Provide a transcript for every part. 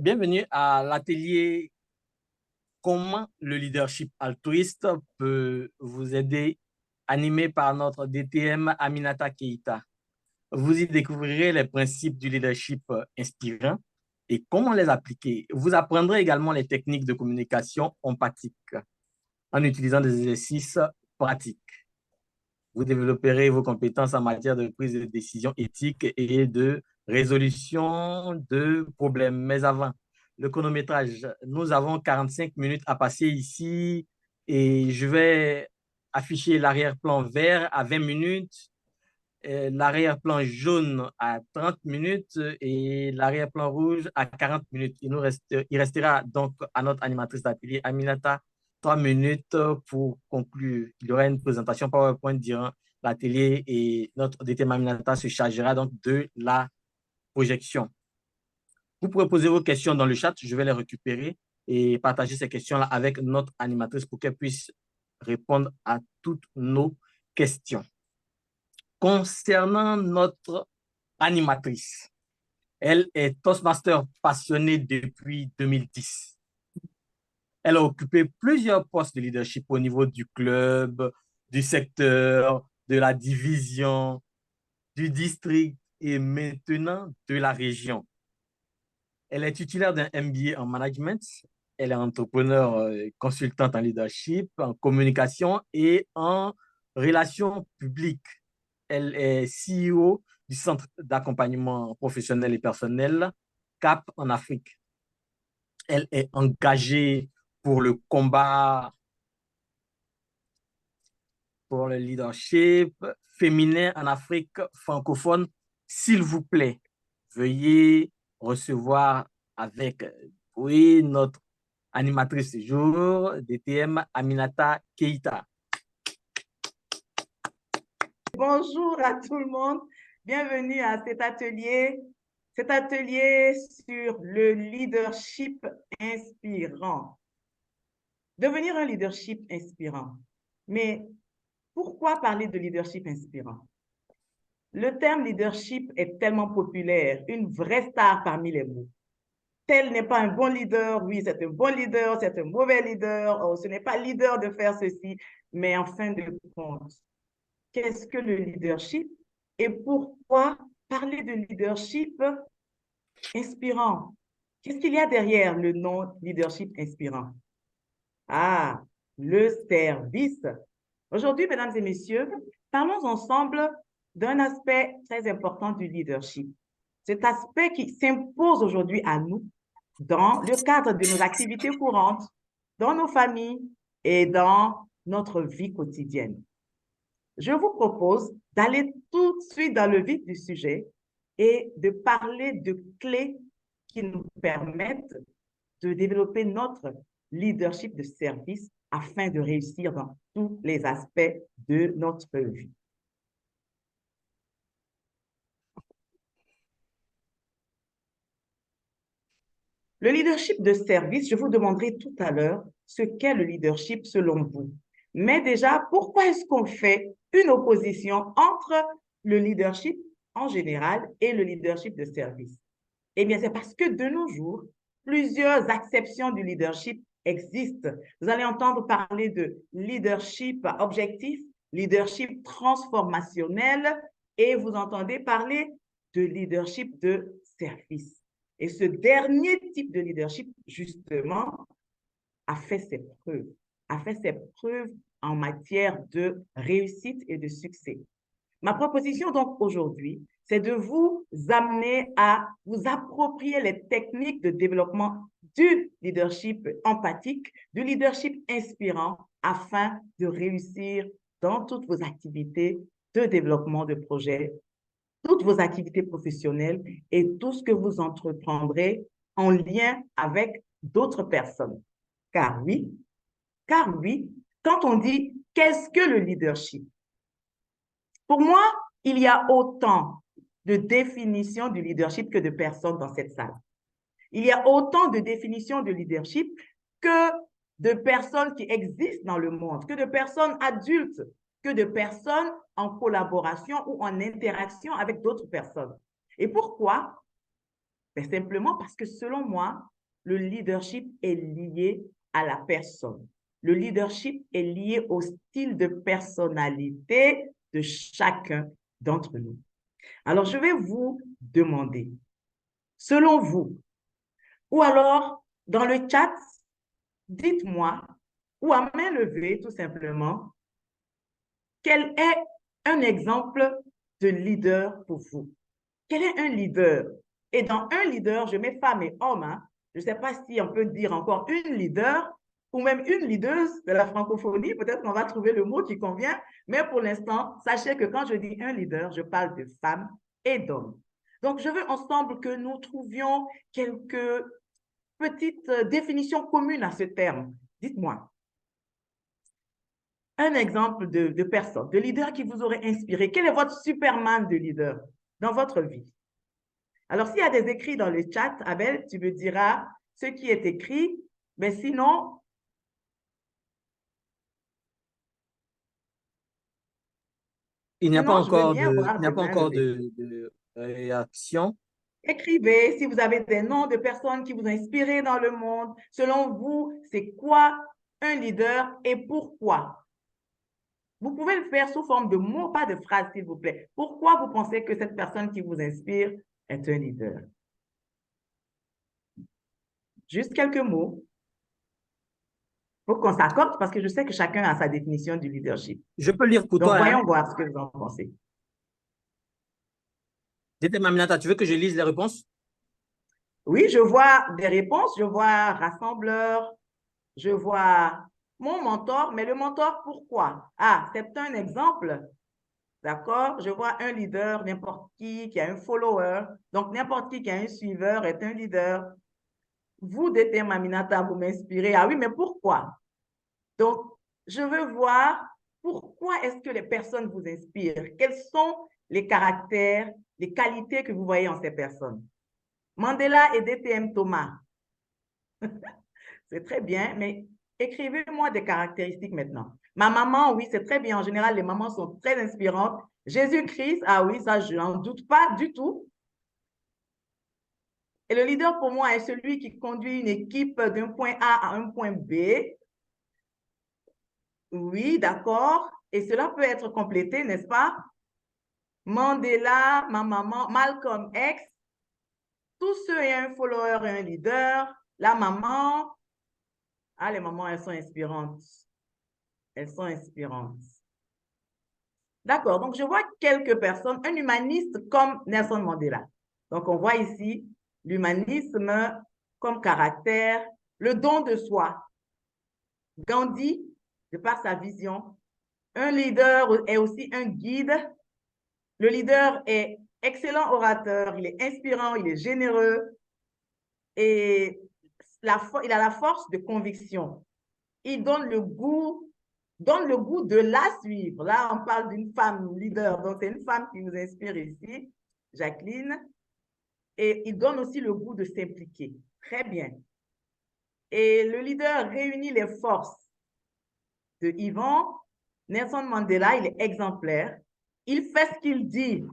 Bienvenue à l'atelier Comment le leadership altruiste peut vous aider, animé par notre DTM Aminata Keita. Vous y découvrirez les principes du leadership inspirant et comment les appliquer. Vous apprendrez également les techniques de communication empathique en utilisant des exercices pratiques. Vous développerez vos compétences en matière de prise de décision éthique et de résolution de problèmes. Mais avant, le chronométrage, nous avons 45 minutes à passer ici et je vais afficher l'arrière-plan vert à 20 minutes, l'arrière-plan jaune à 30 minutes et l'arrière-plan rouge à 40 minutes. Il restera donc à notre animatrice d'atelier, Aminata, 3 minutes pour conclure. Il y aura une présentation PowerPoint durant l'atelier et notre DTM Aminata se chargera donc de la projection. Vous pourrez poser vos questions dans le chat, je vais les récupérer et partager ces questions-là avec notre animatrice pour qu'elle puisse répondre à toutes nos questions. Concernant notre animatrice, elle est Toastmaster passionnée depuis 2010. Elle a occupé plusieurs postes de leadership au niveau du club, du secteur, de la division, du district et maintenant de la région. Elle est titulaire d'un MBA en management. Elle est entrepreneur, consultante en leadership, en communication et en relations publiques. Elle est CEO du Centre d'accompagnement professionnel et personnel CAP en Afrique. Elle est engagée pour le combat, pour le leadership féminin en Afrique francophone. S'il vous plaît, veuillez recevoir avec oui, notre animatrice du jour, DTM Aminata Keita. Bonjour à tout le monde, bienvenue à cet atelier sur le leadership inspirant. Devenir un leadership inspirant. Mais pourquoi parler de leadership inspirant? Le terme leadership est tellement populaire, une vraie star parmi les mots. Tel n'est pas un bon leader, oui, c'est un bon leader, c'est un mauvais leader, oh, ce n'est pas leader de faire ceci, mais en fin de compte, qu'est-ce que le leadership et pourquoi parler de leadership inspirant? Qu'est-ce qu'il y a derrière le nom leadership inspirant? Ah, le service. Aujourd'hui, mesdames et messieurs, parlons ensemble d'un aspect très important du leadership. Cet aspect qui s'impose aujourd'hui à nous dans le cadre de nos activités courantes, dans nos familles et dans notre vie quotidienne. Je vous propose d'aller tout de suite dans le vif du sujet et de parler de clés qui nous permettent de développer notre leadership de service afin de réussir dans tous les aspects de notre vie. Le leadership de service, je vous demanderai tout à l'heure ce qu'est le leadership selon vous. Mais déjà, pourquoi est-ce qu'on fait une opposition entre le leadership en général et le leadership de service? Eh bien, c'est parce que de nos jours, plusieurs acceptions du leadership existent. Vous allez entendre parler de leadership objectif, leadership transformationnel et vous entendez parler de leadership de service. Et ce dernier type de leadership, justement, a fait ses preuves en matière de réussite et de succès. Ma proposition, donc, aujourd'hui, c'est de vous amener à vous approprier les techniques de développement du leadership empathique, du leadership inspirant, afin de réussir dans toutes vos activités de développement de projets, toutes vos activités professionnelles et tout ce que vous entreprendrez en lien avec d'autres personnes. Car oui, quand on dit qu'est-ce que le leadership? Pour moi, il y a autant de définitions du leadership que de personnes dans cette salle. Il y a autant de définitions de leadership que de personnes qui existent dans le monde, que de personnes adultes, que de personnes en collaboration ou en interaction avec d'autres personnes. Et pourquoi? Ben, simplement parce que selon moi, le leadership est lié à la personne. Le leadership est lié au style de personnalité de chacun d'entre nous. Alors, je vais vous demander, selon vous, ou alors dans le chat, dites-moi, ou à main levée tout simplement, quel est un exemple de leader pour vous? Quel est un leader? Et dans un leader, je mets femme et homme. Hein. Je ne sais pas si on peut dire encore une leader ou même une leaduse de la francophonie. Peut-être qu'on va trouver le mot qui convient. Mais pour l'instant, sachez que quand je dis un leader, je parle de femme et d'homme. Donc, je veux ensemble que nous trouvions quelques petites définitions communes à ce terme. Dites-moi, un exemple de personne, de leader qui vous aurait inspiré. Quel est votre Superman de leader dans votre vie? Alors, s'il y a des écrits dans le chat, Abel, tu me diras ce qui est écrit, mais sinon, Il n'y a pas sinon, je veux encore bien de, voir il n'y a des pas mains encore levées. de réaction. Écrivez si vous avez des noms de personnes qui vous inspirent dans le monde. Selon vous, c'est quoi un leader et pourquoi? Vous pouvez le faire sous forme de mots, pas de phrases, s'il vous plaît. Pourquoi vous pensez que cette personne qui vous inspire est un leader? Juste quelques mots. Il faut qu'on s'accorde parce que je sais que chacun a sa définition du leadership. Je peux lire pour Donc, toi, hein? voyons voir ce que vous en pensez. Dites-moi, Aminata, tu veux que je lise les réponses? Oui, je vois des réponses. Je vois rassembleur, je vois mon mentor, mais le mentor, pourquoi? Ah, c'est un exemple. D'accord? Je vois un leader, n'importe qui a un follower. Donc, n'importe qui a un suiveur est un leader. Vous, DTM Aminata, vous m'inspirez. Ah oui, mais pourquoi? Donc, je veux voir pourquoi est-ce que les personnes vous inspirent? Quels sont les caractères, les qualités que vous voyez en ces personnes? Mandela et DTM Thomas. C'est très bien, mais écrivez-moi des caractéristiques maintenant. Ma maman, oui, c'est très bien. En général, les mamans sont très inspirantes. Jésus-Christ, ah oui, ça, je n'en doute pas du tout. Et le leader, pour moi, est celui qui conduit une équipe d'un point A à un point B. Oui, d'accord. Et cela peut être complété, n'est-ce pas? Mandela, ma maman, Malcolm X, tous ceux et un follower et un leader. La maman, ah, les mamans, elles sont inspirantes. Elles sont inspirantes. D'accord, donc je vois quelques personnes, un humaniste comme Nelson Mandela. Donc on voit ici l'humanisme comme caractère, le don de soi. Gandhi, de par sa vision, un leader est aussi un guide. Le leader est excellent orateur, il est inspirant, il est généreux et il a la force de conviction. Il donne le goût de la suivre. Là, on parle d'une femme leader. Donc, c'est une femme qui nous inspire ici, Jacqueline. Et il donne aussi le goût de s'impliquer. Très bien. Et le leader réunit les forces de Yvon. Nelson Mandela, il est exemplaire. Il fait ce qu'il dit.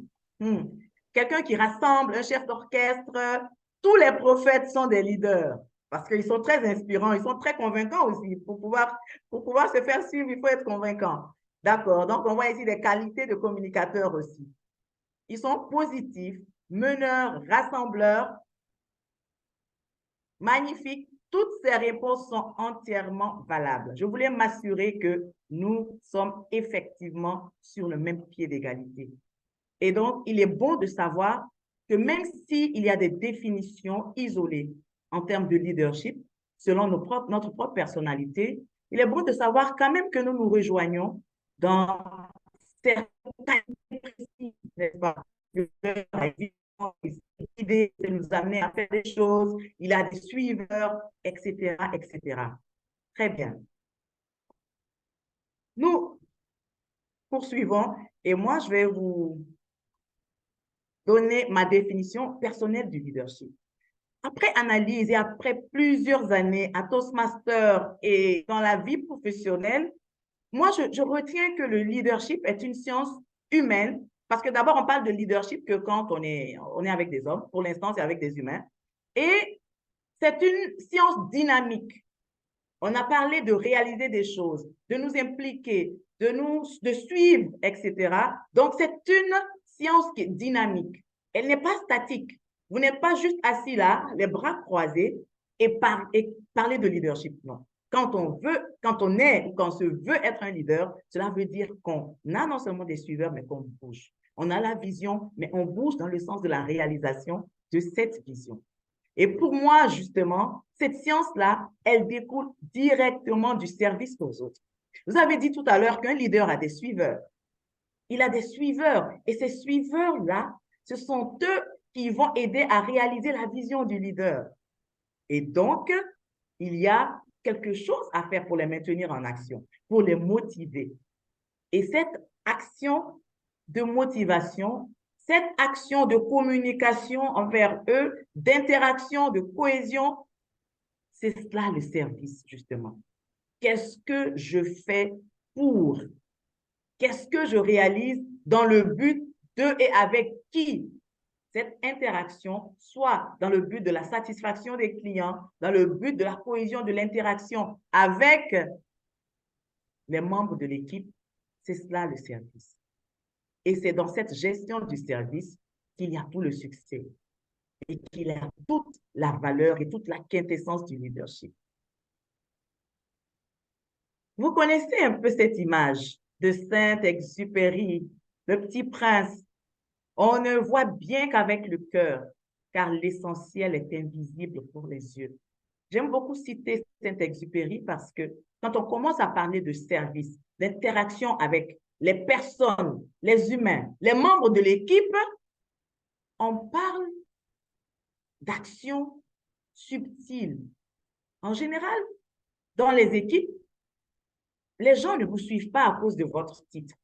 Quelqu'un qui rassemble, un chef d'orchestre. Tous les prophètes sont des leaders parce qu'ils sont très inspirants, ils sont très convaincants aussi. Pour pouvoir se faire suivre, il faut être convaincant. D'accord, donc on voit ici des qualités de communicateurs aussi. Ils sont positifs, meneurs, rassembleurs, magnifiques. Toutes ces réponses sont entièrement valables. Je voulais m'assurer que nous sommes effectivement sur le même pied d'égalité. Et donc, il est bon de savoir que même s'il y a des définitions isolées en termes de leadership, selon notre propre personnalité, il est bon de savoir quand même que nous nous rejoignons dans certains précis, n'est-ce pas? L'idée de nous amener à faire des choses, il a des suiveurs, etc., etc. Très bien. Nous poursuivons et moi, je vais vous donner ma définition personnelle du leadership. Après analyse et après plusieurs années à Toastmaster et dans la vie professionnelle, moi, je retiens que le leadership est une science humaine Parce que d'abord, on parle de leadership que quand on est avec des hommes. Pour l'instant, c'est avec des humains. Et c'est une science dynamique. On a parlé de réaliser des choses, de nous impliquer, de suivre, etc. Donc, c'est une science qui est dynamique. Elle n'est pas statique. Vous n'êtes pas juste assis là, les bras croisés, et parler de leadership. Non. Quand on est ou quand on se veut être un leader, cela veut dire qu'on a non seulement des suiveurs, mais qu'on bouge. On a la vision, mais on bouge dans le sens de la réalisation de cette vision. Et pour moi, justement, cette science-là, elle découle directement du service aux autres. Vous avez dit tout à l'heure qu'un leader a des suiveurs. Il a des suiveurs. Et ces suiveurs-là, ce sont eux qui vont aider à réaliser la vision du leader. Et donc, il y a quelque chose à faire pour les maintenir en action, pour les motiver. Et cette action de motivation, cette action de communication envers eux, d'interaction, de cohésion, c'est cela le service, justement. Qu'est-ce que je fais pour? Qu'est-ce que je réalise dans le but de et avec qui? Cette interaction, soit dans le but de la satisfaction des clients, dans le but de la cohésion de l'interaction avec les membres de l'équipe, c'est cela le service. Et c'est dans cette gestion du service qu'il y a tout le succès et qu'il y a toute la valeur et toute la quintessence du leadership. Vous connaissez un peu cette image de Saint-Exupéry, le petit prince. On ne voit bien qu'avec le cœur, car l'essentiel est invisible pour les yeux. J'aime beaucoup citer Saint-Exupéry parce que quand on commence à parler de service, d'interaction avec les personnes, les humains, les membres de l'équipe, on parle d'actions subtiles. En général, dans les équipes, les gens ne vous suivent pas à cause de votre titre.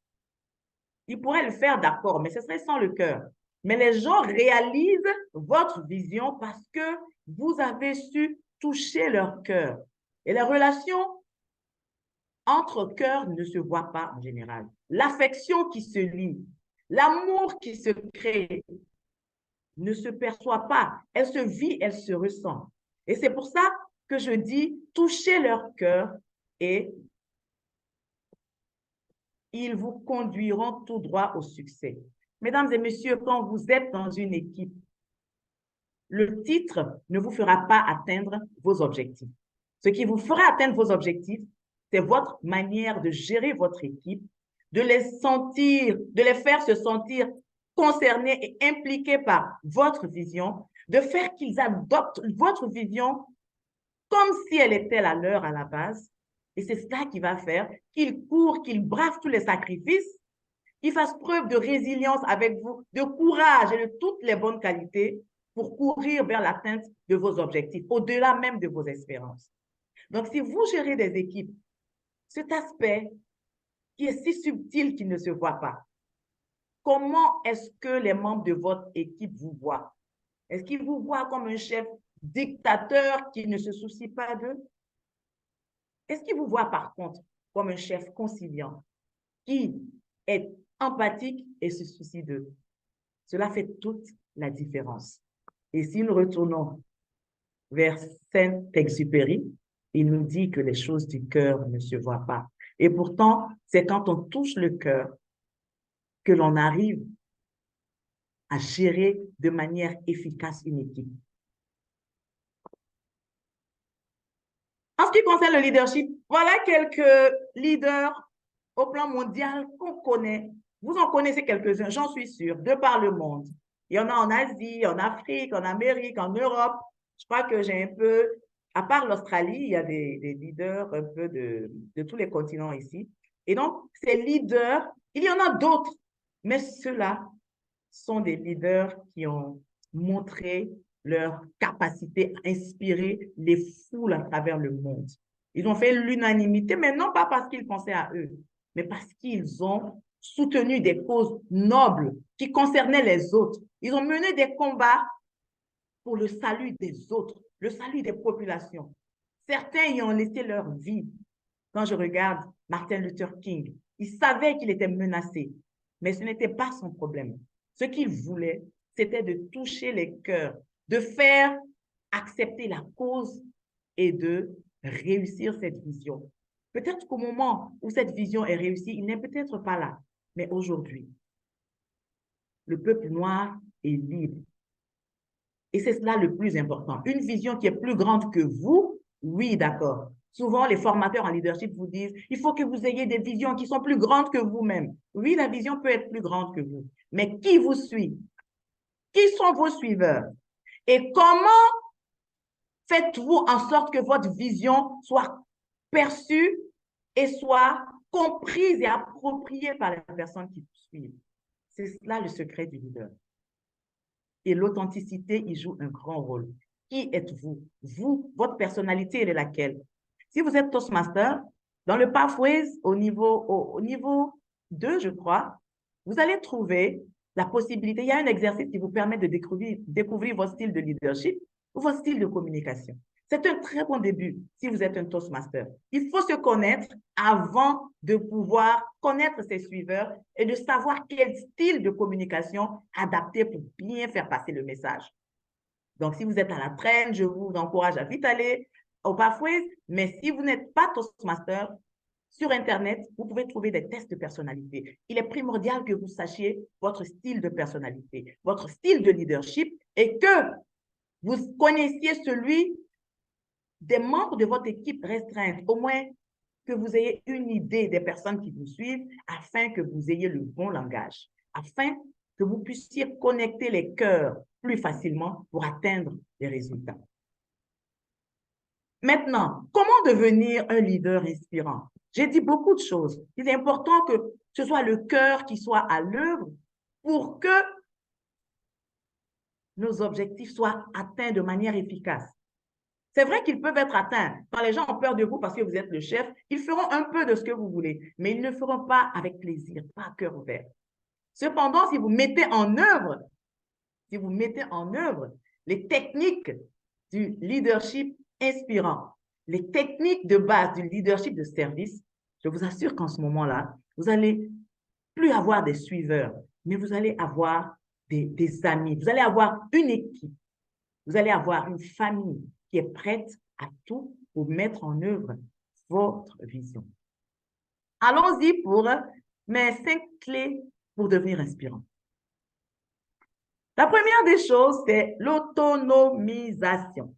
Ils pourraient le faire, d'accord, mais ce serait sans le cœur. Mais les gens réalisent votre vision parce que vous avez su toucher leur cœur. Et la relation entre cœurs ne se voit pas en général. L'affection qui se lie, l'amour qui se crée ne se perçoit pas. Elle se vit, elle se ressent. Et c'est pour ça que je dis toucher leur cœur et ils vous conduiront tout droit au succès. Mesdames et messieurs, quand vous êtes dans une équipe, le titre ne vous fera pas atteindre vos objectifs. Ce qui vous fera atteindre vos objectifs, c'est votre manière de gérer votre équipe, de les faire se sentir concernés et impliqués par votre vision, de faire qu'ils adoptent votre vision comme si elle était la leur à la base. Et c'est cela qui va faire qu'ils courent, qu'ils bravent tous les sacrifices, qu'ils fassent preuve de résilience avec vous, de courage et de toutes les bonnes qualités pour courir vers l'atteinte de vos objectifs, au-delà même de vos espérances. Donc, si vous gérez des équipes, cet aspect qui est si subtil qu'il ne se voit pas, comment est-ce que les membres de votre équipe vous voient? Est-ce qu'ils vous voient comme un chef dictateur qui ne se soucie pas d'eux? Est-ce qu'ils vous voient par contre comme un chef conciliant qui est empathique et se soucie d'eux? Cela fait toute la différence. Et si nous retournons vers Saint-Exupéry, il nous dit que les choses du cœur ne se voient pas. Et pourtant, c'est quand on touche le cœur que l'on arrive à gérer de manière efficace une équipe. En ce qui concerne le leadership, voilà quelques leaders au plan mondial qu'on connaît. Vous en connaissez quelques-uns, j'en suis sûre, de par le monde. Il y en a en Asie, en Afrique, en Amérique, en Europe. Je crois que j'ai un peu, à part l'Australie, il y a des leaders un peu de tous les continents ici. Et donc, ces leaders, il y en a d'autres, mais ceux-là sont des leaders qui ont montré leur capacité à inspirer les foules à travers le monde. Ils ont fait l'unanimité, mais non pas parce qu'ils pensaient à eux, mais parce qu'ils ont soutenu des causes nobles qui concernaient les autres. Ils ont mené des combats pour le salut des autres, le salut des populations. Certains y ont laissé leur vie. Quand je regarde Martin Luther King, il savait qu'il était menacé. Mais ce n'était pas son problème. Ce qu'il voulait, c'était de toucher les cœurs, de faire accepter la cause et de réussir cette vision. Peut-être qu'au moment où cette vision est réussie, il n'est peut-être pas là. Mais aujourd'hui, le peuple noir est libre. Et c'est cela le plus important. Une vision qui est plus grande que vous, oui, d'accord. Souvent, les formateurs en leadership vous disent, il faut que vous ayez des visions qui sont plus grandes que vous-même. Oui, la vision peut être plus grande que vous. Mais qui vous suit? Qui sont vos suiveurs? Et comment faites-vous en sorte que votre vision soit perçue et soit comprise et appropriée par les personnes qui vous suivent? C'est cela le secret du leader. Et l'authenticité y joue un grand rôle. Qui êtes-vous? Vous, votre personnalité, elle est laquelle? Si vous êtes Toastmaster, dans le Pathways, au niveau 2, je crois, vous allez trouver la possibilité, il y a un exercice qui vous permet de découvrir votre style de leadership ou votre style de communication. C'est un très bon début si vous êtes un Toastmaster. Il faut se connaître avant de pouvoir connaître ses suiveurs et de savoir quel style de communication adapter pour bien faire passer le message. Donc, si vous êtes à la traîne, je vous encourage à vite aller au Pathways. Mais si vous n'êtes pas Toastmaster, sur Internet, vous pouvez trouver des tests de personnalité. Il est primordial que vous sachiez votre style de personnalité, votre style de leadership et que vous connaissiez celui des membres de votre équipe restreinte, au moins que vous ayez une idée des personnes qui vous suivent afin que vous ayez le bon langage, afin que vous puissiez connecter les cœurs plus facilement pour atteindre les résultats. Maintenant, comment devenir un leader inspirant? J'ai dit beaucoup de choses. Il est important que ce soit le cœur qui soit à l'œuvre pour que nos objectifs soient atteints de manière efficace. C'est vrai qu'ils peuvent être atteints. Quand les gens ont peur de vous parce que vous êtes le chef, ils feront un peu de ce que vous voulez, mais ils ne le feront pas avec plaisir, pas à cœur ouvert. Cependant, si vous mettez en œuvre les techniques du leadership inspirant, les techniques de base du leadership de service, je vous assure qu'en ce moment-là, vous allez plus avoir des suiveurs, mais vous allez avoir des amis, vous allez avoir une équipe, vous allez avoir une famille qui est prête à tout pour mettre en œuvre votre vision. Allons-y pour mes 5 clés pour devenir inspirant. La première des choses, c'est l'autonomisation.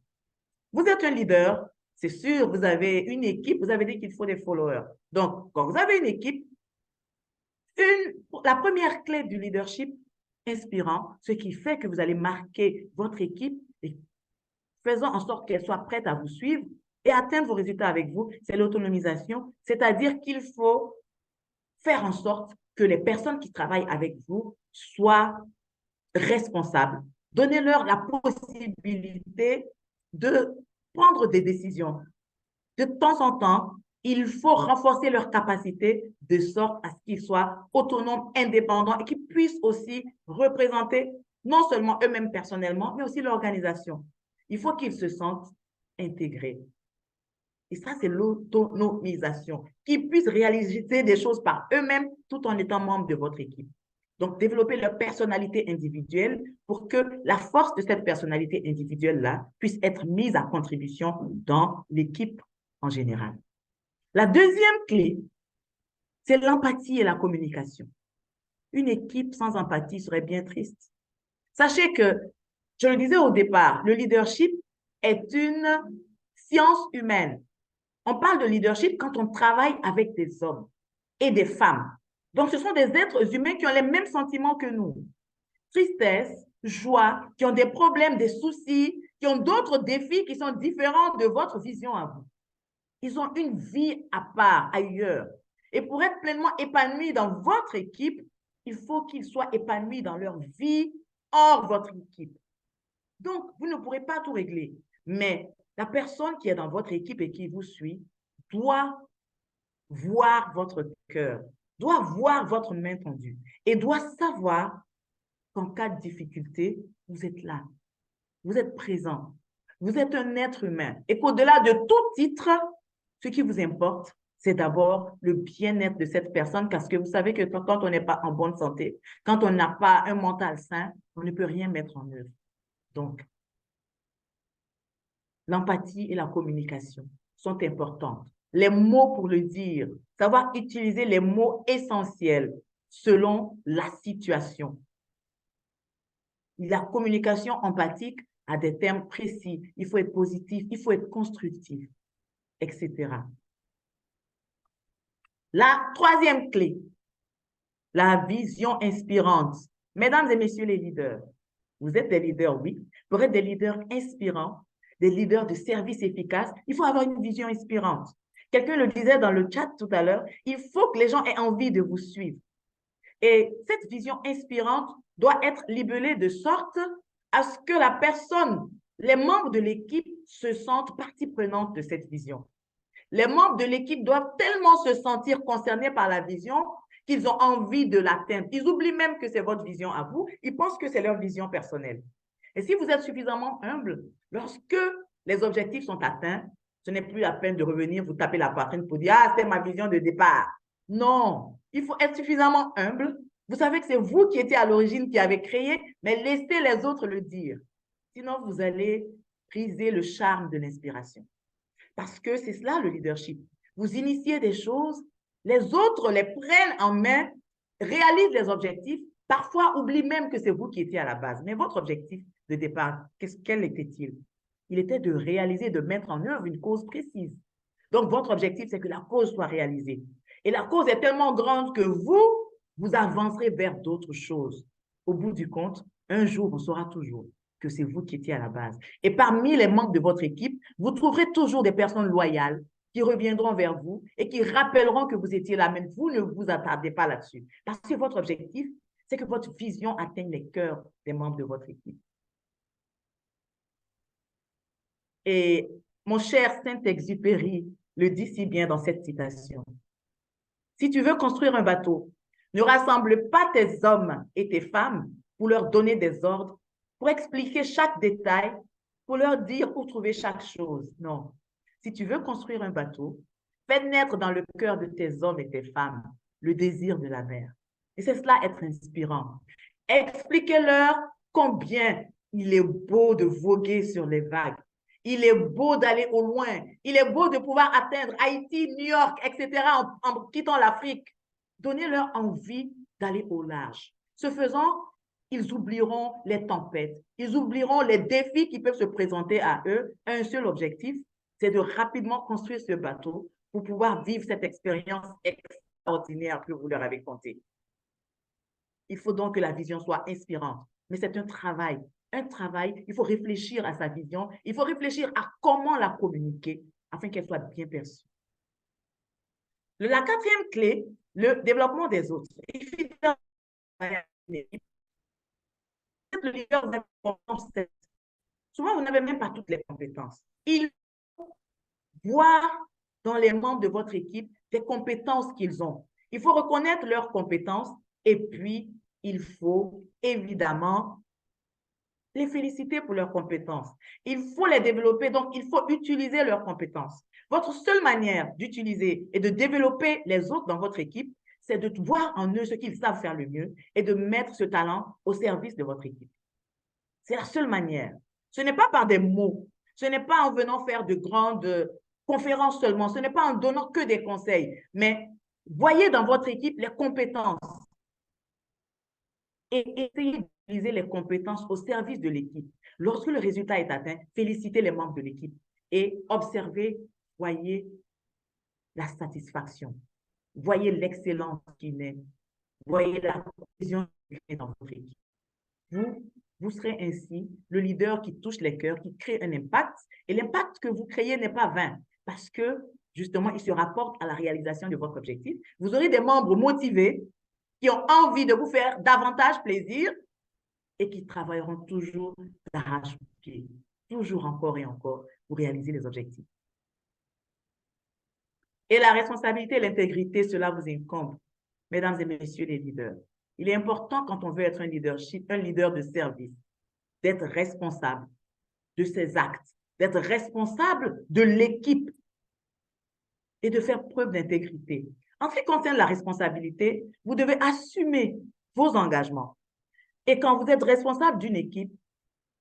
Vous êtes un leader, c'est sûr, vous avez une équipe, vous avez dit qu'il faut des followers. Donc, quand vous avez une équipe, la première clé du leadership inspirant, ce qui fait que vous allez marquer votre équipe et faisant en sorte qu'elle soit prête à vous suivre et atteindre vos résultats avec vous, c'est l'autonomisation, c'est-à-dire qu'il faut faire en sorte que les personnes qui travaillent avec vous soient responsables. Donnez-leur la possibilité de prendre des décisions. De temps en temps, il faut renforcer leurs capacités de sorte à ce qu'ils soient autonomes, indépendants et qu'ils puissent aussi représenter non seulement eux-mêmes personnellement, mais aussi l'organisation. Il faut qu'ils se sentent intégrés. Et ça, c'est l'autonomisation, qu'ils puissent réaliser des choses par eux-mêmes tout en étant membres de votre équipe. Donc, développer leur personnalité individuelle pour que la force de cette personnalité individuelle-là puisse être mise à contribution dans l'équipe en général. La deuxième clé, c'est l'empathie et la communication. Une équipe sans empathie serait bien triste. Sachez que, je le disais au départ, le leadership est une science humaine. On parle de leadership quand on travaille avec des hommes et des femmes. Donc, ce sont des êtres humains qui ont les mêmes sentiments que nous. Tristesse, joie, qui ont des problèmes, des soucis, qui ont d'autres défis qui sont différents de votre vision à vous. Ils ont une vie à part, ailleurs. Et pour être pleinement épanouis dans votre équipe, il faut qu'ils soient épanouis dans leur vie hors votre équipe. Donc, vous ne pourrez pas tout régler. Mais la personne qui est dans votre équipe et qui vous suit doit voir votre cœur, doit voir votre main tendue et doit savoir qu'en cas de difficulté, vous êtes là, vous êtes présent, vous êtes un être humain et qu'au-delà de tout titre, ce qui vous importe, c'est d'abord le bien-être de cette personne, parce que vous savez que quand on n'est pas en bonne santé, quand on n'a pas un mental sain, on ne peut rien mettre en œuvre. Donc, l'empathie et la communication sont importantes. Les mots pour le dire, savoir utiliser les mots essentiels selon la situation. La communication empathique a des termes précis. Il faut être positif, il faut être constructif, etc. La troisième clé, la vision inspirante. Mesdames et messieurs les leaders, vous êtes des leaders, oui. Pour être des leaders inspirants, des leaders de service efficace, il faut avoir une vision inspirante. Quelqu'un le disait dans le chat tout à l'heure, il faut que les gens aient envie de vous suivre. Et cette vision inspirante doit être libellée de sorte à ce que la personne, les membres de l'équipe se sentent partie prenante de cette vision. Les membres de l'équipe doivent tellement se sentir concernés par la vision qu'ils ont envie de l'atteindre. Ils oublient même que c'est votre vision à vous. Ils pensent que c'est leur vision personnelle. Et si vous êtes suffisamment humble, lorsque les objectifs sont atteints, ce n'est plus la peine de revenir vous taper la poitrine pour dire « Ah, c'était ma vision de départ ». Non, il faut être suffisamment humble. Vous savez que c'est vous qui étiez à l'origine, qui avez créé, mais laissez les autres le dire. Sinon, vous allez briser le charme de l'inspiration. Parce que c'est cela le leadership. Vous initiez des choses, les autres les prennent en main, réalisent les objectifs, parfois oublient même que c'est vous qui étiez à la base. Mais votre objectif de départ, quel était-il? Il était de réaliser, de mettre en œuvre une cause précise. Donc, votre objectif, c'est que la cause soit réalisée. Et la cause est tellement grande que vous avancerez vers d'autres choses. Au bout du compte, un jour, on saura toujours que c'est vous qui étiez à la base. Et parmi les membres de votre équipe, vous trouverez toujours des personnes loyales qui reviendront vers vous et qui rappelleront que vous étiez là, mais vous ne vous attardez pas là-dessus. Parce que votre objectif, c'est que votre vision atteigne les cœurs des membres de votre équipe. Et mon cher Saint-Exupéry le dit si bien dans cette citation. Si tu veux construire un bateau, ne rassemble pas tes hommes et tes femmes pour leur donner des ordres, pour expliquer chaque détail, pour leur dire où trouver chaque chose. Non. Si tu veux construire un bateau, fais naître dans le cœur de tes hommes et tes femmes le désir de la mer. Et c'est cela être inspirant. Expliquez-leur combien il est beau de voguer sur les vagues. Il est beau d'aller au loin. Il est beau de pouvoir atteindre Haïti, New York, etc. en quittant l'Afrique. Donnez-leur envie d'aller au large. Ce faisant, ils oublieront les tempêtes. Ils oublieront les défis qui peuvent se présenter à eux. Un seul objectif, c'est de rapidement construire ce bateau pour pouvoir vivre cette expérience extraordinaire que vous leur avez contée. Il faut donc que la vision soit inspirante. Mais c'est un travail. Un travail, il faut réfléchir à sa vision, il faut réfléchir à comment la communiquer afin qu'elle soit bien perçue. La quatrième clé, le développement des autres. Le leader, souvent, vous n'avez même pas toutes les compétences. Il faut voir dans les membres de votre équipe des compétences qu'ils ont. Il faut reconnaître leurs compétences et puis il faut évidemment les féliciter pour leurs compétences. Il faut les développer, donc il faut utiliser leurs compétences. Votre seule manière d'utiliser et de développer les autres dans votre équipe, c'est de voir en eux ce qu'ils savent faire le mieux et de mettre ce talent au service de votre équipe. C'est la seule manière. Ce n'est pas par des mots, ce n'est pas en venant faire de grandes conférences seulement, ce n'est pas en donnant que des conseils, mais voyez dans votre équipe les compétences et essayez d'utiliser les compétences au service de l'équipe. Lorsque le résultat est atteint, félicitez les membres de l'équipe et observez, voyez la satisfaction, voyez l'excellence qu'il est, voyez la cohésion qu'il est dans votre équipe. Vous serez ainsi le leader qui touche les cœurs, qui crée un impact. Et l'impact que vous créez n'est pas vain parce que, justement, il se rapporte à la réalisation de votre objectif. Vous aurez des membres motivés qui ont envie de vous faire davantage plaisir et qui travailleront toujours d'arrache-pied, toujours encore et encore pour réaliser les objectifs. Et la responsabilité et l'intégrité, cela vous incombe, mesdames et messieurs les leaders. Il est important quand on veut être un leader de service, d'être responsable de ses actes, d'être responsable de l'équipe. et de faire preuve d'intégrité. En ce qui concerne la responsabilité, vous devez assumer vos engagements. Et quand vous êtes responsable d'une équipe,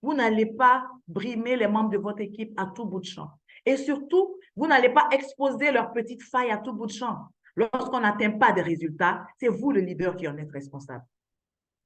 vous n'allez pas brimer les membres de votre équipe à tout bout de champ. Et surtout, vous n'allez pas exposer leurs petites failles à tout bout de champ. Lorsqu'on n'atteint pas des résultats, c'est vous le leader qui en êtes responsable.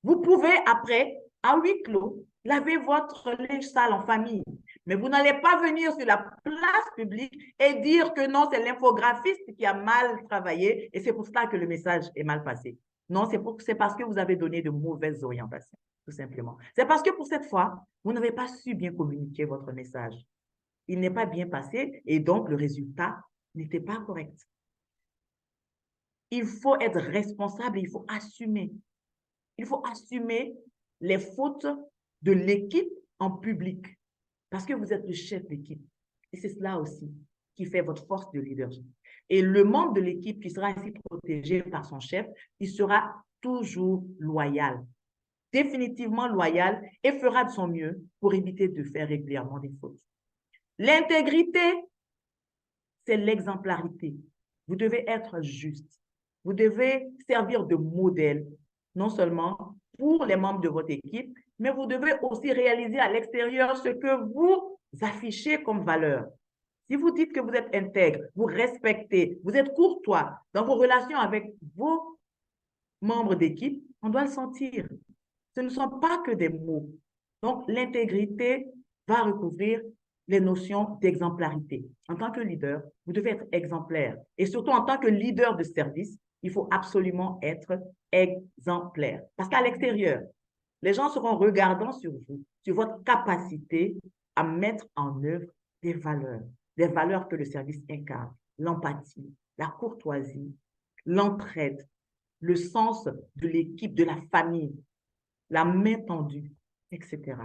Vous pouvez, après, à huis clos, laver votre linge sale en famille. Mais vous n'allez pas venir sur la place publique et dire que non, c'est l'infographiste qui a mal travaillé et c'est pour cela que le message est mal passé. Non, c'est parce que vous avez donné de mauvaises orientations, tout simplement. C'est parce que pour cette fois, vous n'avez pas su bien communiquer votre message. Il n'est pas bien passé et donc le résultat n'était pas correct. Il faut être responsable et il faut assumer. Il faut assumer les fautes de l'équipe en public parce que vous êtes le chef d'équipe. Et c'est cela aussi qui fait votre force de leadership. Et le membre de l'équipe qui sera ainsi protégé par son chef, il sera toujours loyal, définitivement loyal et fera de son mieux pour éviter de faire régulièrement des fautes. L'intégrité, c'est l'exemplarité. Vous devez être juste. Vous devez servir de modèle, non seulement pour les membres de votre équipe, mais vous devez aussi réaliser à l'extérieur ce que vous affichez comme valeur. Si vous dites que vous êtes intègre, vous respectez, vous êtes courtois dans vos relations avec vos membres d'équipe, on doit le sentir. Ce ne sont pas que des mots. Donc, l'intégrité va recouvrir les notions d'exemplarité. En tant que leader, vous devez être exemplaire. Et surtout, en tant que leader de service, il faut absolument être exemplaire. Parce qu'à l'extérieur, les gens seront regardants sur vous, sur votre capacité à mettre en œuvre des valeurs que le service incarne, l'empathie, la courtoisie, l'entraide, le sens de l'équipe, de la famille, la main tendue, etc.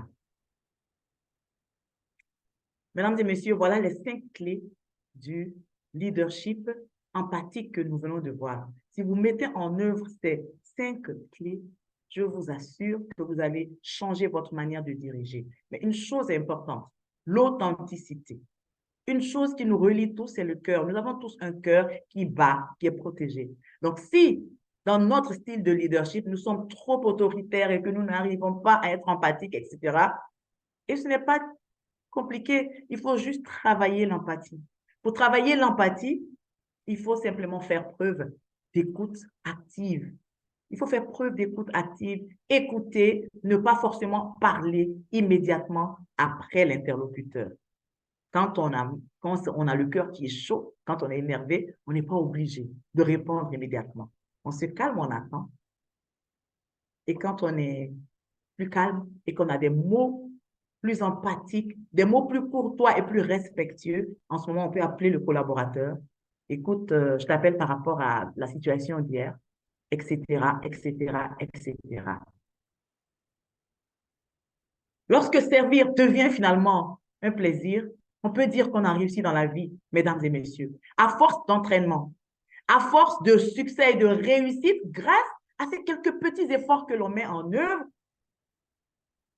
Mesdames et messieurs, voilà les 5 clés du leadership empathique que nous venons de voir. Si vous mettez en œuvre ces 5 clés, je vous assure que vous allez changer votre manière de diriger. Mais une chose est importante, l'authenticité. Une chose qui nous relie tous, c'est le cœur. Nous avons tous un cœur qui bat, qui est protégé. Donc, si dans notre style de leadership, nous sommes trop autoritaires et que nous n'arrivons pas à être empathiques, etc., et ce n'est pas compliqué, il faut juste travailler l'empathie. Pour travailler l'empathie, il faut simplement faire preuve d'écoute active. Il faut faire preuve d'écoute active, écouter, ne pas forcément parler immédiatement après l'interlocuteur. Quand on a le cœur qui est chaud, quand on est énervé, on n'est pas obligé de répondre immédiatement. On se calme, on attend. Et quand on est plus calme et qu'on a des mots plus empathiques, des mots plus courtois et plus respectueux, en ce moment, on peut appeler le collaborateur. Écoute, je t'appelle par rapport à la situation d'hier, etc., etc., etc. Lorsque servir devient finalement un plaisir, on peut dire qu'on a réussi dans la vie, mesdames et messieurs, à force d'entraînement, à force de succès et de réussite, grâce à ces quelques petits efforts que l'on met en œuvre,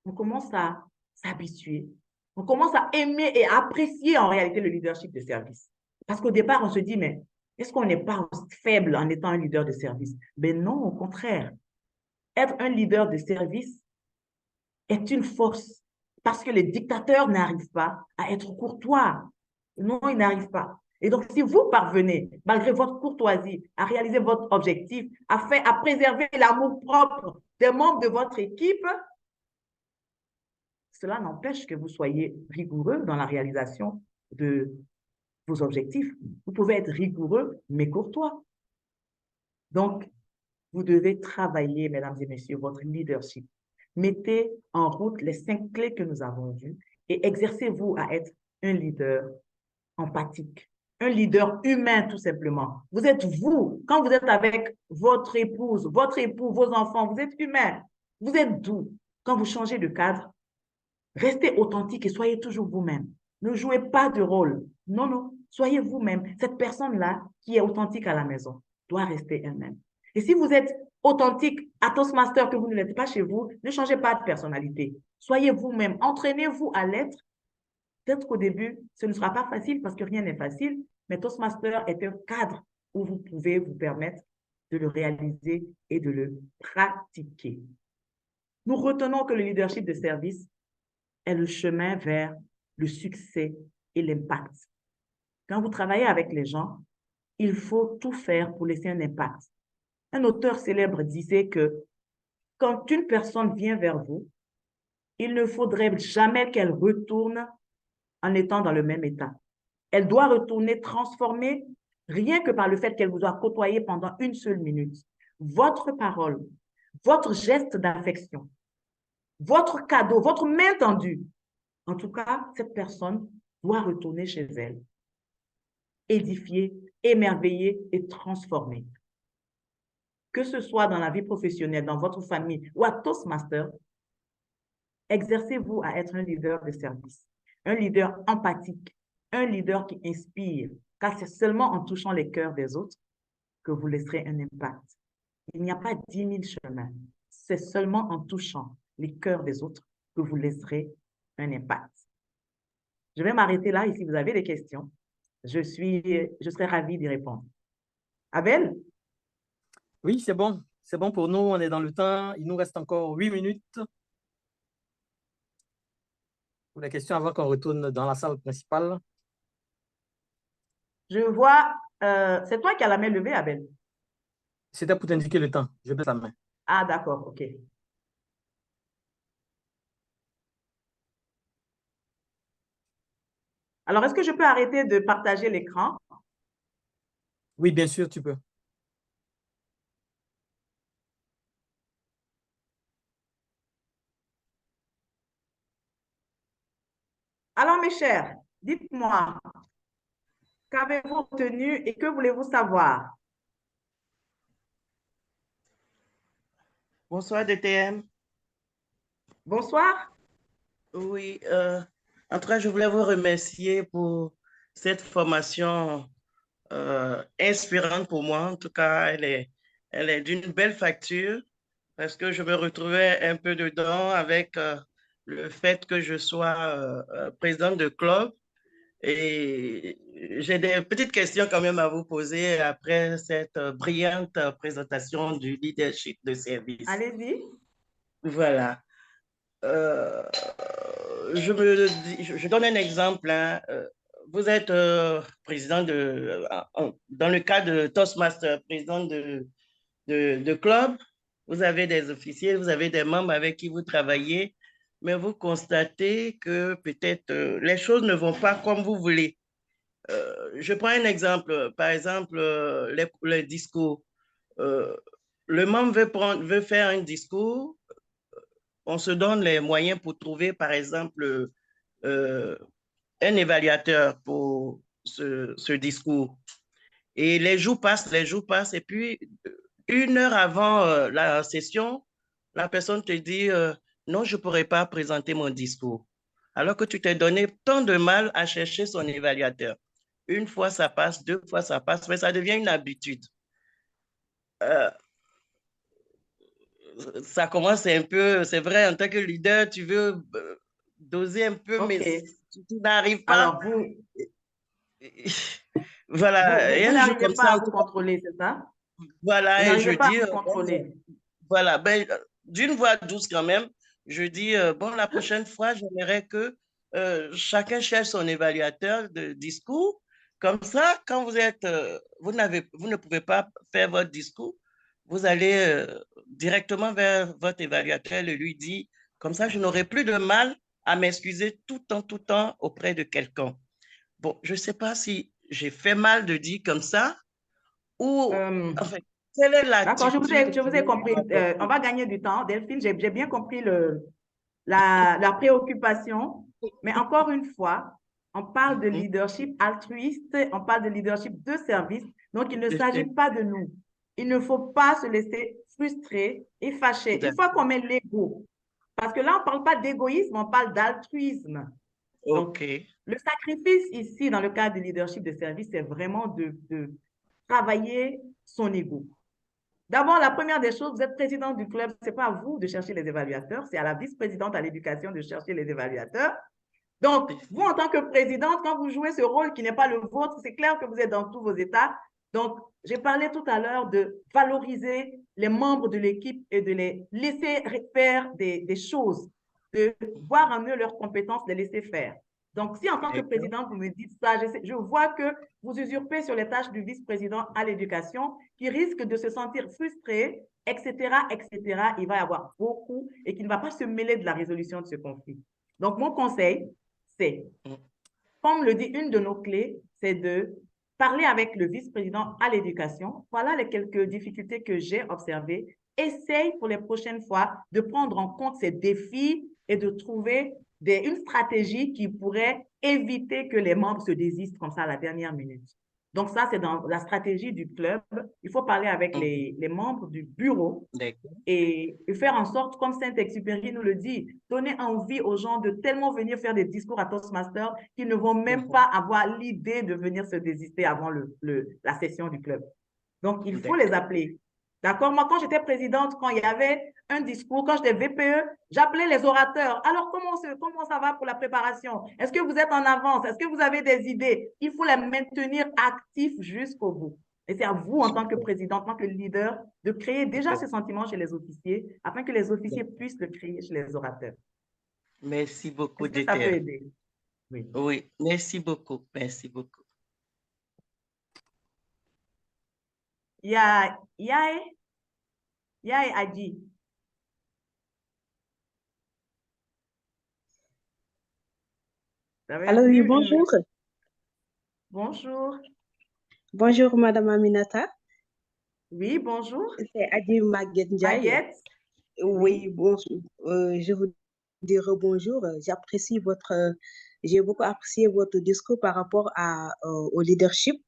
on commence à s'habituer, on commence à aimer et à apprécier en réalité le leadership de service. Parce qu'au départ, on se dit, mais est-ce qu'on n'est pas faible en étant un leader de service? Mais non, au contraire. Être un leader de service est une force parce que les dictateurs n'arrivent pas à être courtois. Non, ils n'arrivent pas. Et donc, si vous parvenez, malgré votre courtoisie, à réaliser votre objectif, à préserver l'amour-propre des membres de votre équipe, cela n'empêche que vous soyez rigoureux dans la réalisation de vos objectifs. Vous pouvez être rigoureux, mais courtois. Donc, vous devez travailler, mesdames et messieurs, votre leadership. Mettez en route les 5 clés que nous avons vues et exercez-vous à être un leader empathique, un leader humain tout simplement. Vous êtes vous, quand vous êtes avec votre épouse, votre époux, vos enfants, vous êtes humain, vous êtes doux. Quand vous changez de cadre, restez authentique et soyez toujours vous-même. Ne jouez pas de rôle. Non, non, soyez vous-même. Cette personne-là qui est authentique à la maison doit rester elle-même. Et si vous êtes authentique à Toastmaster, que vous ne l'êtes pas chez vous, ne changez pas de personnalité. Soyez vous-même. Entraînez-vous à l'être. Peut-être qu'au début, ce ne sera pas facile parce que rien n'est facile, Mais Toastmaster est un cadre où vous pouvez vous permettre de le réaliser et de le pratiquer. Nous retenons que le leadership de service est le chemin vers le succès et l'impact. Quand vous travaillez avec les gens, il faut tout faire pour laisser un impact. Un auteur célèbre disait que quand une personne vient vers vous, il ne faudrait jamais qu'elle retourne en étant dans le même état. Elle doit retourner transformée rien que par le fait qu'elle vous a côtoyé pendant une seule minute. Votre parole, votre geste d'affection, votre cadeau, votre main tendue. En tout cas, cette personne doit retourner chez elle, édifiée, émerveillée et transformée. Que ce soit dans la vie professionnelle, dans votre famille ou à Toastmaster, exercez-vous à être un leader de service, un leader empathique, un leader qui inspire, car c'est seulement en touchant les cœurs des autres que vous laisserez un impact. Il n'y a pas 10 000 chemins, c'est seulement en touchant les cœurs des autres que vous laisserez un impact. Je vais m'arrêter là et si vous avez des questions, je serai ravie d'y répondre. Abel? Oui, c'est bon. C'est bon pour nous. On est dans le temps. Il nous reste encore 8 minutes pour les questions avant qu'on retourne dans la salle principale. Je vois, c'est toi qui as la main levée, Abel? C'était pour t'indiquer le temps. Je baisse la main. Ah, d'accord, OK. Alors, est-ce que je peux arrêter de partager l'écran? Oui, bien sûr, tu peux. Alors, mes chers, dites-moi, qu'avez-vous obtenu et que voulez-vous savoir? Bonsoir, DTM. Bonsoir. Oui, en tout cas, je voulais vous remercier pour cette formation inspirante pour moi. En tout cas, elle est d'une belle facture parce que je me retrouvais un peu dedans avec le fait que je sois présidente de club. Et j'ai des petites questions quand même à vous poser après cette brillante présentation du leadership de service. Allez-y. Voilà. Euh, je donne un exemple, hein. Vous êtes président dans le cas de Toastmaster, président de club. Vous avez des officiers, vous avez des membres avec qui vous travaillez, mais vous constatez que peut-être les choses ne vont pas comme vous voulez. Je prends un exemple, par exemple, les discours. Euh, le membre veut faire un discours, on se donne les moyens pour trouver, par exemple, euh, un évaluateur pour ce discours. Et les jours passent, et puis 1 heure avant la session, la personne te dit non, je ne pourrais pas présenter mon discours. Alors que tu t'es donné tant de mal à chercher son évaluateur. Une fois ça passe, 2 fois ça passe, mais ça devient une habitude. Euh, Ça commence un peu, c'est vrai, en tant que leader, tu veux doser un peu, mais OK. tu n'arrives pas. Alors, vous, Voilà, et vous un jour n'arrivez comme pas ça, à en vous tout cas, contrôler, c'est ça? Vous voilà, et je n'arrivez pas à dis, vous contrôler. voilà, ben, d'une voix douce quand même, je dis, bon, la prochaine fois, j'aimerais que chacun cherche son évaluateur de discours. Comme ça, quand vous ne pouvez pas faire votre discours, vous allez directement vers votre évaluateur et lui dire, comme ça, je n'aurai plus de mal à m'excuser tout le temps auprès de quelqu'un. Bon, je ne sais pas si j'ai fait mal de dire comme ça ou, Euh, enfin, quelle est d'accord, l'attitude je que vous ai vous compris. adoptez? On va gagner du temps. Delphine, j'ai bien compris la préoccupation. Mais encore une fois, on parle de leadership altruiste, on parle de leadership de service. Donc, il ne s'agit pas de nous. Il ne faut pas se laisser frustrer et fâcher. Il faut qu'on met l'ego. Parce que là, on ne parle pas d'égoïsme, on parle d'altruisme. Donc, OK. le sacrifice ici, dans le cadre du leadership de service, c'est vraiment de travailler son ego. D'abord, la première des choses, vous êtes président du club, ce n'est pas à vous de chercher les évaluateurs, c'est à la vice-présidente à l'éducation de chercher les évaluateurs. Donc, vous, en tant que présidente, quand vous jouez ce rôle qui n'est pas le vôtre, c'est clair que vous êtes dans tous vos états. Donc, j'ai parlé tout à l'heure de valoriser les membres de l'équipe et de les laisser faire des choses, de voir en eux leurs compétences, de les laisser faire. Donc, si en tant que présidente, vous me dites ça, je vois que vous usurpez sur les tâches du vice-président à l'éducation, qui risque de se sentir frustré, etc., etc. Il va y avoir beaucoup et qui ne va pas se mêler de la résolution de ce conflit. Donc, mon conseil, c'est, comme le dit une de nos clés, c'est de parler avec le vice-président à l'éducation. Voilà les quelques difficultés que j'ai observées. Essaye pour les prochaines fois de prendre en compte ces défis et de trouver une stratégie qui pourrait éviter que les membres se désistent comme ça à la dernière minute. Donc ça, c'est dans la stratégie du club. Il faut parler avec les membres du bureau et faire en sorte, comme Saint-Exupéry nous le dit, donner envie aux gens de tellement venir faire des discours à Toastmasters qu'ils ne vont même pas avoir l'idée de venir se désister avant la session du club. Donc, il faut les appeler. D'accord? Moi, quand j'étais présidente, quand il y avait un discours, quand j'étais VPE, j'appelais les orateurs. Alors, comment ça va pour la préparation? Est-ce que vous êtes en avance? Est-ce que vous avez des idées? Il faut les maintenir actifs jusqu'au bout. Et c'est à vous, en tant que président, en tant que leader, de créer déjà ce sentiment chez les officiers, afin que les officiers puissent le créer chez les orateurs. Merci beaucoup, Est-ce que ça peut aider? Oui. Oui, merci beaucoup. Merci beaucoup. Yae Adi. Allô, oui, bonjour. Bonjour. Bonjour, Madame Aminata. Oui, bonjour. C'est Adi Maguette Ndiaye. Maguette. Oui, bonjour. Je vous dis bonjour. J'ai beaucoup apprécié votre discours par rapport au leadership,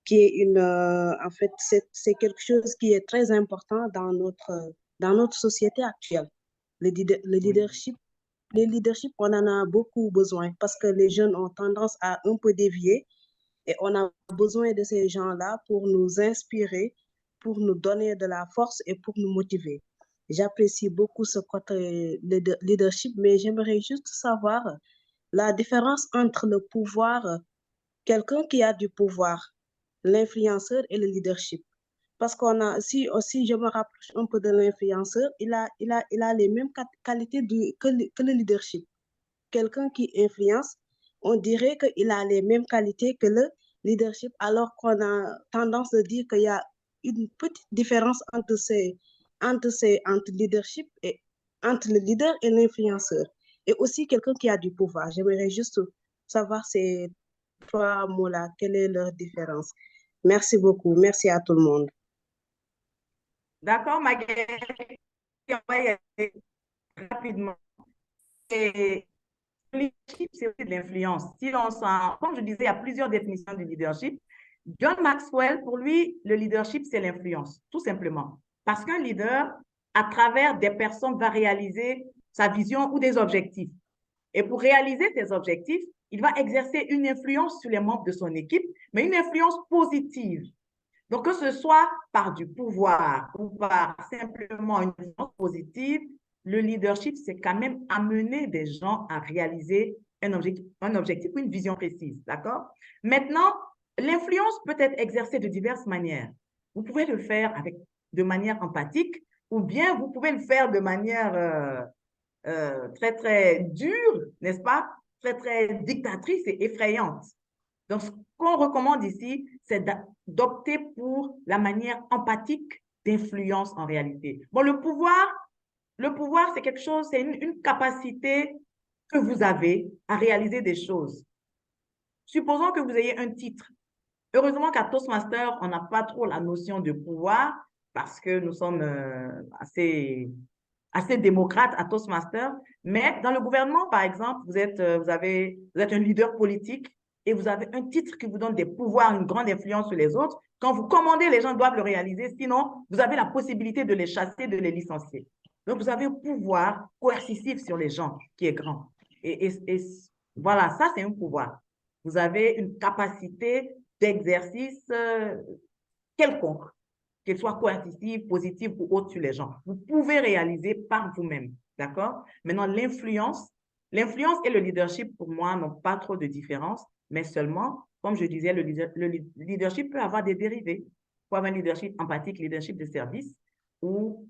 qui est en fait, c'est quelque chose qui est très important dans notre société actuelle. Le leadership, on en a beaucoup besoin parce que les jeunes ont tendance à un peu dévier. Et on a besoin de ces gens-là pour nous inspirer, pour nous donner de la force et pour nous motiver. J'apprécie beaucoup ce côté leadership, mais j'aimerais juste savoir la différence entre le pouvoir, quelqu'un qui a du pouvoir, l'influenceur et le leadership. Parce si aussi je me rapproche un peu de l'influenceur, il a les mêmes qualités que le leadership. Quelqu'un qui influence, on dirait qu'il a les mêmes qualités que le leadership, alors qu'on a tendance à dire qu'il y a une petite différence entre leadership et entre le leader et l'influenceur. Et aussi quelqu'un qui a du pouvoir. J'aimerais juste savoir ces trois mots-là, quelle est leur différence. Merci beaucoup. Merci à tout le monde. D'accord, Maguette. On va y aller rapidement. Et le leadership, c'est aussi de l'influence. Comme je disais, il y a plusieurs définitions du leadership. John Maxwell, pour lui, le leadership, c'est l'influence, tout simplement. Parce qu'un leader, à travers des personnes, va réaliser sa vision ou des objectifs. Et pour réaliser ces objectifs, il va exercer une influence sur les membres de son équipe, mais une influence positive. Donc, que ce soit par du pouvoir ou par simplement une influence positive, le leadership, c'est quand même amener des gens à réaliser un objectif ou une vision précise, d'accord? Maintenant, l'influence peut être exercée de diverses manières. Vous pouvez le faire de manière empathique ou bien vous pouvez le faire de manière très, très dure, n'est-ce pas? Très, très dictatrice et effrayante. Donc, ce qu'on recommande ici, c'est d'opter pour la manière empathique d'influence en réalité. Bon, le pouvoir, c'est quelque chose, c'est une capacité que vous avez à réaliser des choses. Supposons que vous ayez un titre. Heureusement qu'à Toastmaster, on n'a pas trop la notion de pouvoir parce que nous sommes assez démocrates à Toastmaster. Mais dans le gouvernement, par exemple, vous êtes un leader politique et vous avez un titre qui vous donne des pouvoirs, une grande influence sur les autres. Quand vous commandez, les gens doivent le réaliser. Sinon, vous avez la possibilité de les chasser, de les licencier. Donc, vous avez un pouvoir coercitif sur les gens qui est grand. Et voilà, ça, c'est un pouvoir. Vous avez une capacité d'exercice quelconque, qu'elle soit coercitive, positive ou autre sur les gens. Vous pouvez réaliser par vous-même, d'accord? Maintenant, l'influence, L'influence et le leadership, pour moi, n'ont pas trop de différence, mais seulement, comme je disais, le leadership peut avoir des dérivés. Il faut avoir un leadership empathique, leadership de service ou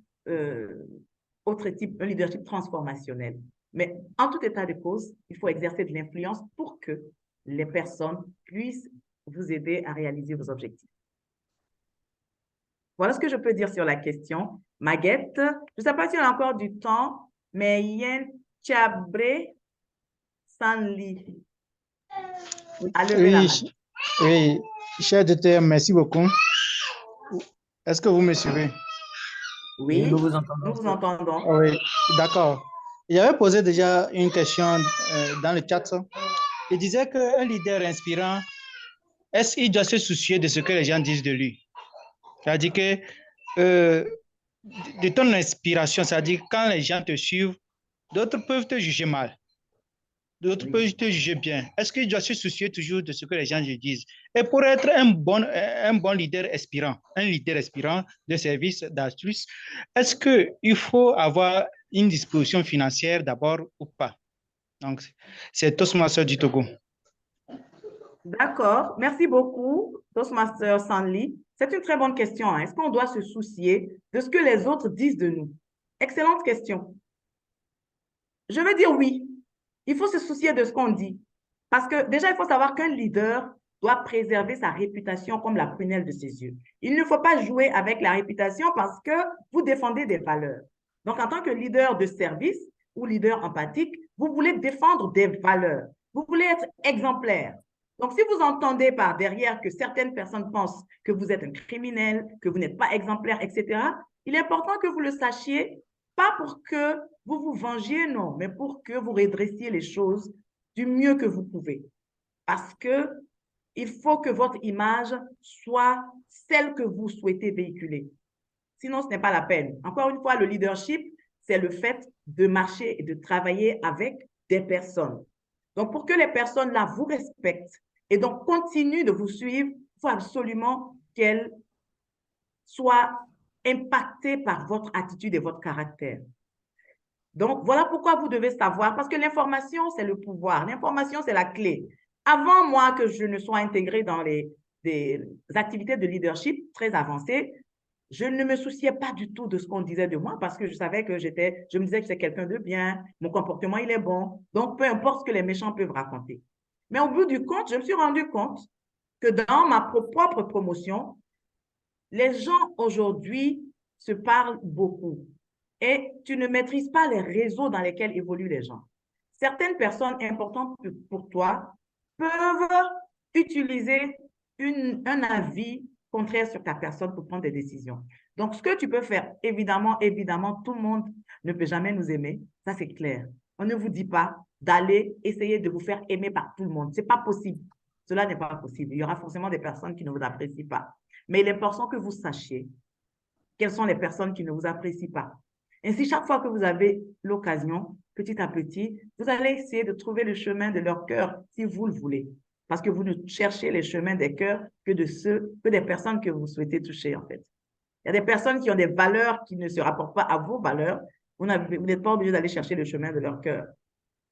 autre type, un leadership transformationnel. Mais en tout état de cause, il faut exercer de l'influence pour que les personnes puissent vous aider à réaliser vos objectifs. Voilà ce que je peux dire sur la question. Maguette, je ne sais pas si on a encore du temps, mais Yen Chabré Sanli a levé la main. Oui, cher DTM, merci beaucoup. Est-ce que vous me suivez? Oui, nous vous entendons. nous vous entendons. Oui, d'accord. J'avais posé déjà une question dans le chat. Il disait qu'un leader inspirant, est-ce qu'il doit se soucier de ce que les gens disent de lui? C'est-à-dire que de ton inspiration, c'est-à-dire quand les gens te suivent, d'autres peuvent te juger mal, d'autres peuvent te juger bien. Est-ce qu'il doit se soucier toujours de ce que les gens lui disent? Et pour être un bon leader inspirant, un leader inspirant de service d'altruisme, est-ce qu'il faut avoir une disposition financière d'abord ou pas? Donc, c'est Toastmaster du Togo. D'accord, merci beaucoup, Toastmaster Sanli. C'est une très bonne question, hein. Est-ce qu'on doit se soucier de ce que les autres disent de nous? Excellente question. Je veux dire oui. Il faut se soucier de ce qu'on dit. Parce que déjà, il faut savoir qu'un leader doit préserver sa réputation comme la prunelle de ses yeux. Il ne faut pas jouer avec la réputation parce que vous défendez des valeurs. Donc, en tant que leader de service ou leader empathique, vous voulez défendre des valeurs. Vous voulez être exemplaire. Donc, si vous entendez par derrière que certaines personnes pensent que vous êtes un criminel, que vous n'êtes pas exemplaire, etc., il est important que vous le sachiez, pas pour que vous vous vengiez, non, mais pour que vous redressiez les choses du mieux que vous pouvez. Parce que il faut que votre image soit celle que vous souhaitez véhiculer. Sinon, ce n'est pas la peine. Encore une fois, le leadership, c'est le fait de marcher et de travailler avec des personnes. Donc, pour que les personnes là vous respectent et donc continuent de vous suivre, il faut absolument qu'elles soient impactées par votre attitude et votre caractère. Donc, voilà pourquoi vous devez savoir, parce que l'information, c'est le pouvoir. L'information, c'est la clé. Avant moi que je ne sois intégrée dans des activités de leadership très avancées, je ne me souciais pas du tout de ce qu'on disait de moi parce que je savais que je me disais que c'est quelqu'un de bien, mon comportement, il est bon. Donc, peu importe ce que les méchants peuvent raconter. Mais au bout du compte, je me suis rendu compte que dans ma propre promotion, les gens aujourd'hui se parlent beaucoup et tu ne maîtrises pas les réseaux dans lesquels évoluent les gens. Certaines personnes importantes pour toi peuvent utiliser un avis contraire sur ta personne pour prendre des décisions. Donc, ce que tu peux faire, évidemment, tout le monde ne peut jamais nous aimer. Ça, c'est clair. On ne vous dit pas d'aller essayer de vous faire aimer par tout le monde. Ce n'est pas possible. Cela n'est pas possible. Il y aura forcément des personnes qui ne vous apprécient pas. Mais il est important que vous sachiez quelles sont les personnes qui ne vous apprécient pas. Ainsi, chaque fois que vous avez l'occasion, petit à petit, vous allez essayer de trouver le chemin de leur cœur si vous le voulez. Parce que vous ne cherchez les chemins des cœurs que des personnes que vous souhaitez toucher, en fait. Il y a des personnes qui ont des valeurs qui ne se rapportent pas à vos valeurs. Vous n'êtes pas obligé d'aller chercher le chemin de leur cœur.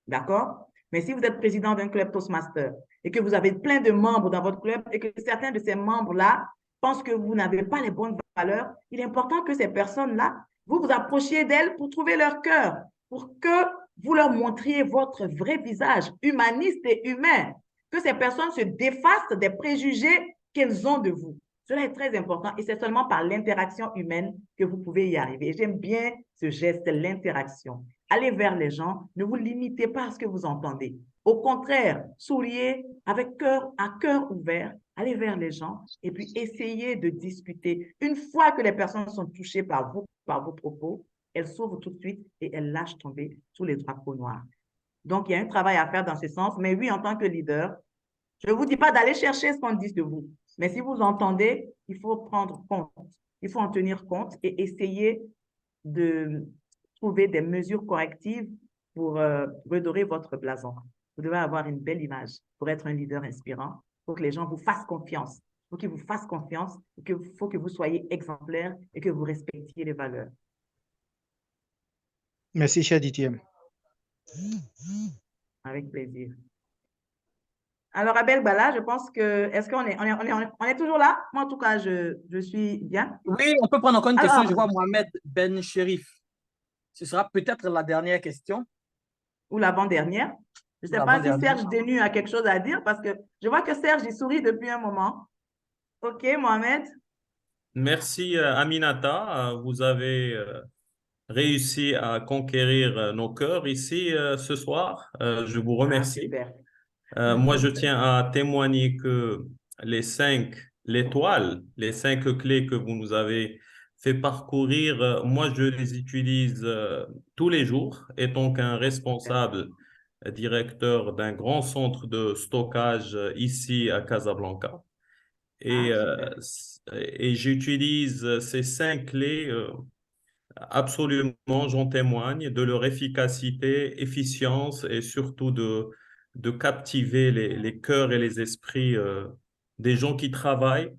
D'accord? Mais si vous êtes président d'un club Toastmaster et que vous avez plein de membres dans votre club et que certains de ces membres-là pensent que vous n'avez pas les bonnes valeurs, il est important que ces personnes-là, vous vous approchiez d'elles pour trouver leur cœur, pour que vous leur montriez votre vrai visage humaniste et humain, que ces personnes se défassent des préjugés qu'elles ont de vous. Cela est très important et c'est seulement par l'interaction humaine que vous pouvez y arriver. J'aime bien ce geste, l'interaction. Allez vers les gens, ne vous limitez pas à ce que vous entendez. Au contraire, souriez avec à cœur ouvert, allez vers les gens et puis essayez de discuter. Une fois que les personnes sont touchées par vos propos, elles s'ouvrent tout de suite et elles lâchent tomber tous les drapeaux noirs. Donc, il y a un travail à faire dans ce sens. Mais oui, en tant que leader, je ne vous dis pas d'aller chercher ce qu'on dit de vous. Mais si vous entendez, il faut prendre compte. Il faut en tenir compte et essayer de trouver des mesures correctives pour redorer votre blason. Vous devez avoir une belle image pour être un leader inspirant, pour que les gens vous fassent confiance. Pour qu'ils vous fassent confiance, il faut que vous soyez exemplaire et que vous respectiez les valeurs. Merci, cher DTM. Avec plaisir. Alors, Abel Bala, je pense que, est-ce qu'on est, on est toujours là? Moi, en tout cas, je suis bien. Oui, on peut prendre encore une question. Alors, Je vois Mohamed Ben Sherif. Ce sera peut-être la dernière question ou l'avant-dernière. Je ne ou sais pas si l'avant-dernière. Serge Denu a quelque chose à dire parce que je vois que Serge, il sourit depuis un moment. OK, Mohamed. Merci Aminata. Vous avez réussi à conquérir nos cœurs ici ce soir. Je vous Ah, remercie. super. Moi, je tiens à témoigner que l'étoile, les 5 clés que vous nous avez fait parcourir, moi, je les utilise tous les jours, étant qu'un responsable directeur d'un grand centre de stockage ici à Casablanca. Et, Ah, euh, super. et j'utilise ces 5 clés absolument, j'en témoigne, de leur efficacité, efficience et surtout de captiver les cœurs et les esprits des gens qui travaillent,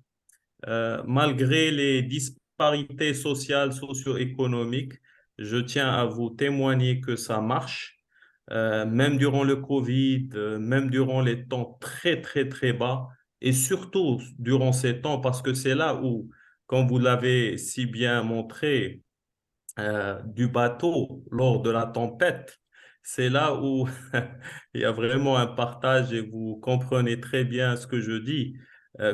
malgré les disparités sociales, socio-économiques. Je tiens à vous témoigner que ça marche, même durant le Covid, même durant les temps très, très, très bas, et surtout durant ces temps, parce que c'est là où, comme vous l'avez si bien montré, du bateau lors de la tempête, c'est là où il y a vraiment un partage et vous comprenez très bien ce que je dis.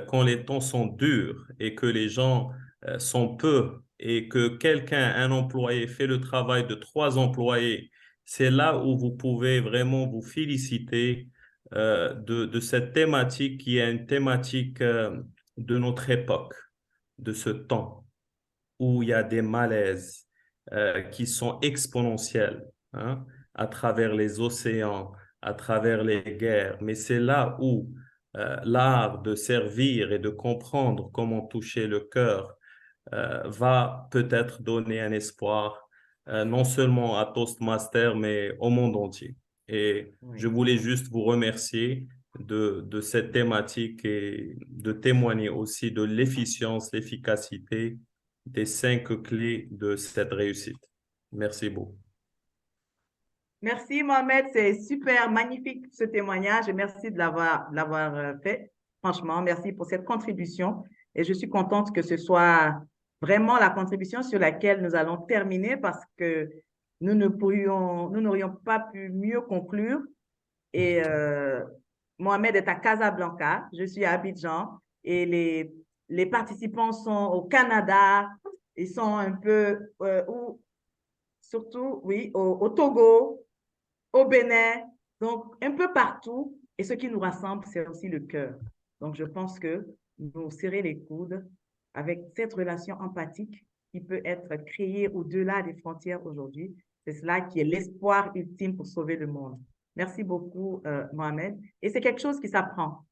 Quand les temps sont durs et que les gens sont peu et que quelqu'un, un employé, fait le travail de 3 employés, c'est là où vous pouvez vraiment vous féliciter de cette thématique qui est une thématique de notre époque, de ce temps où il y a des malaises qui sont exponentiels, hein, à travers les océans, à travers les guerres. Mais c'est là où l'art de servir et de comprendre comment toucher le cœur va peut-être donner un espoir, non seulement à Toastmaster, mais au monde entier. Et je Oui. voulais juste vous remercier de cette thématique et de témoigner aussi de l'efficience, l'efficacité des 5 clés de cette réussite. Merci beaucoup. Merci, Mohamed. C'est super, magnifique ce témoignage et merci de l'avoir fait. Franchement, merci pour cette contribution. Et je suis contente que ce soit vraiment la contribution sur laquelle nous allons terminer parce que nous n'aurions pas pu mieux conclure. Et Mohamed est à Casablanca, je suis à Abidjan et les participants sont au Canada, ils sont un peu, surtout, oui, au Togo, au Bénin, donc un peu partout. Et ce qui nous rassemble, c'est aussi le cœur. Donc, je pense que nous serrer les coudes avec cette relation empathique qui peut être créée au-delà des frontières aujourd'hui, c'est cela qui est l'espoir ultime pour sauver le monde. Merci beaucoup, Mohamed. Et c'est quelque chose qui s'apprend.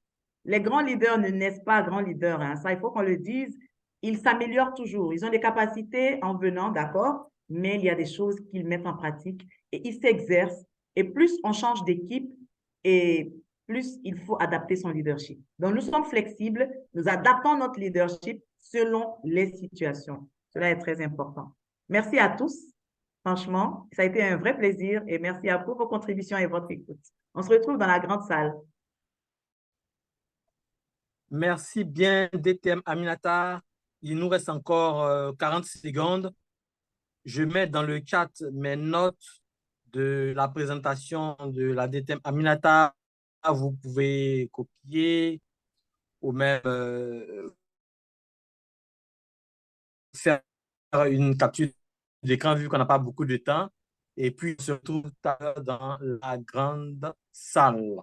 Les grands leaders ne naissent pas grands leaders, hein. Ça, il faut qu'on le dise. Ils s'améliorent toujours. Ils ont des capacités en venant, d'accord, mais il y a des choses qu'ils mettent en pratique et ils s'exercent. Et plus on change d'équipe et plus il faut adapter son leadership. Donc, nous sommes flexibles, nous adaptons notre leadership selon les situations. Cela est très important. Merci à tous. Franchement, ça a été un vrai plaisir et merci à vous pour vos contributions et votre écoute. On se retrouve dans la grande salle. Merci bien, DTM Aminata. Il nous reste encore 40 secondes. Je mets dans le chat mes notes de la présentation de la DTM Aminata. Vous pouvez copier ou même faire une capture d'écran vu qu'on n'a pas beaucoup de temps. Et puis, on se retrouve tout à l'heure dans la grande salle.